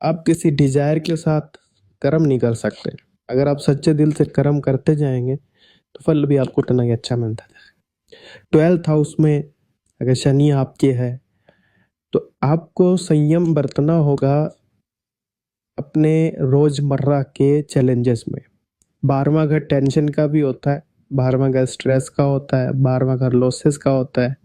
आप किसी डिजायर के साथ कर्म नहीं कर सकते। अगर आप सच्चे दिल से कर्म करते जाएंगे तो फल भी आपको उतना ही अच्छा मिलता है। 12th हाउस में अगर शनि आपके है तो आपको संयम बरतना होगा अपने रोजमर्रा के चैलेंजेस में। 12वां घर टेंशन का भी होता है, 12वां घर स्ट्रेस का होता है, 12वां घर लॉसेस का होता है।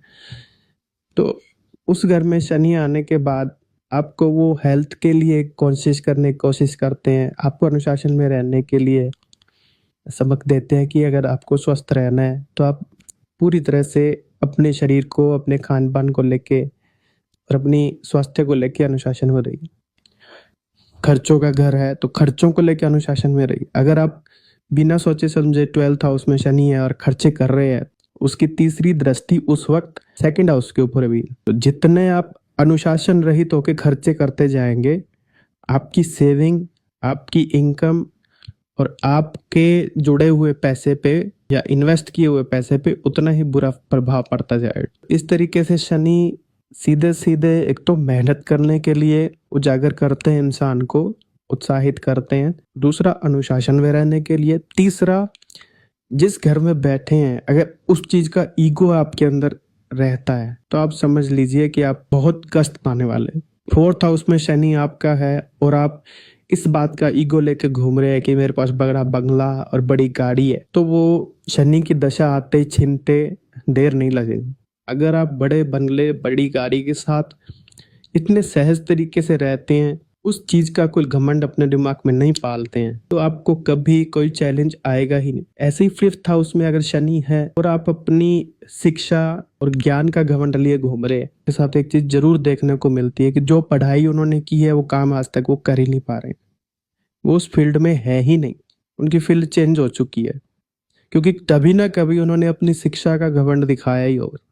तो उस घर में शनि आने के बाद आपको वो हेल्थ के लिए कोशिश करने की कोशिश करते हैं, आपको अनुशासन में रहने के लिए सबक देते हैं कि अगर आपको स्वस्थ रहना है तो आप पूरी तरह से अपने शरीर को, अपने खान पान को लेके और अपनी स्वास्थ्य को लेके अनुशासन में रहिए। खर्चों का घर है तो खर्चों को लेके अनुशासन में रहिए। अगर आप बिना सोचे समझे 12th हाउस में शनि है और खर्चे कर रहे हैं, उसकी तीसरी दृष्टि उस वक्त 2nd हाउस के ऊपर भी, तो जितने आप अनुशासन रहित होके खर्चे करते जाएंगे, आपकी सेविंग, आपकी इनकम और आपके जुड़े हुए पैसे पे या इन्वेस्ट किए हुए पैसे पे उतना ही बुरा प्रभाव पड़ता जाएगा। इस तरीके से शनि सीधे सीधे एक तो मेहनत करने के लिए उजागर करते हैं, इंसान को उत्साहित करते हैं। दूसरा अनुशासन में रहने के लिए। तीसरा, जिस घर में बैठे हैं अगर उस चीज का ईगो आपके अंदर रहता है तो आप समझ लीजिए कि आप बहुत कष्ट पाने वाले हैं। 4th हाउस में शनि आपका है और आप इस बात का ईगो लेके घूम रहे हैं कि मेरे पास बड़ा बंगला और बड़ी गाड़ी है, तो वो शनि की दशा आते ही छीनते देर नहीं लगेगी। अगर आप बड़े बंगले, बड़ी गाड़ी के साथ इतने सहज तरीके से रहते हैं, उस चीज का कोई घमंड अपने दिमाग में नहीं पालते हैं, तो आपको कभी कोई चैलेंज आएगा ही नहीं। ऐसे ही 5th हाउस में अगर शनि है और आप अपनी शिक्षा और ज्ञान का घमंड लिए घूम रहे हैं, के साथ एक चीज जरूर देखने को मिलती है कि जो पढ़ाई उन्होंने की है वो काम आज तक वो कर ही नहीं पा रहे, वो उस फील्ड में है ही नहीं, उनकी फील्ड चेंज हो चुकी है, क्योंकि कभी ना कभी उन्होंने अपनी शिक्षा का घमंड दिखाया ही होगा।